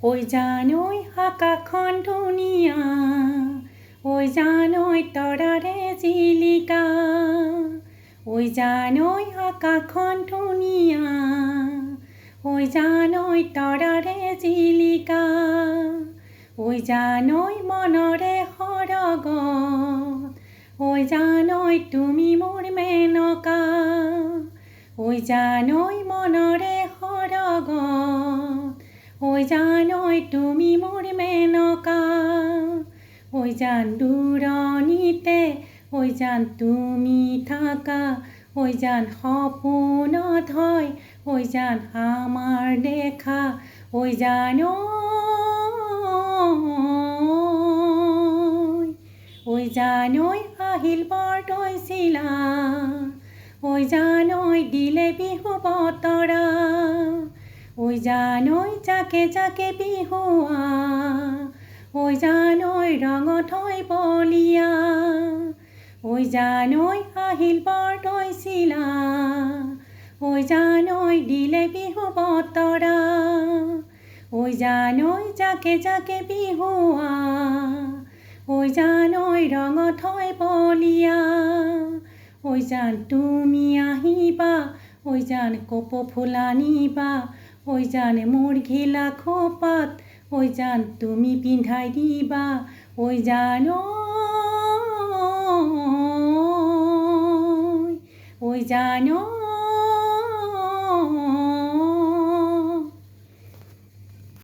ঐ জানৈ আকাশখন ধুনীয়া, ঐ জানৈ তৰাৰে জিলিকা। ঐ জানৈ আকাশখন ধুনীয়া, ঐ জানৈ তৰাৰে জিলিকা। ঐ জানৈ মনৰে সৰগত, ঐ জানৈ তুমি মোৰ মেনকা। ঐ জানৈ মনৰে সৰগত, ঐ জানৈ তুমি মোৰ মেনকা। ঐ জান দূৰণিতে, ঐ জান তুমি থাকা, ঐ জান সপোনত হয়, ঐ জান আমাৰ দেখা। ঐ জানৈ, ঐ জানৈ আহিল বৰদৈ চিলা, ঐ জানৈ দিলে বিহু বতৰা। ঐ জানৈ জাকে জাকে বিহুৱা, ঐ জানৈ ৰঙত হয় বলিয়া। ঐ জানৈ আহিল বৰদৈ চিলা, ঐ জানৈ দিলে বিহু বতৰা। ঐ জানৈ জাকে জাকে বিহুৱা, ঐ জানৈ ৰঙত হয় বলিয়া। ঐ জান তুমি আহিবা, ঐ জান কপৌফুল আনিবা, ঐ জান মোৰ ঘিলা খোপাত, ঐ জান তুমি পিন্ধাই দিবা। ঐ জানৈ, ঐ জানৈ।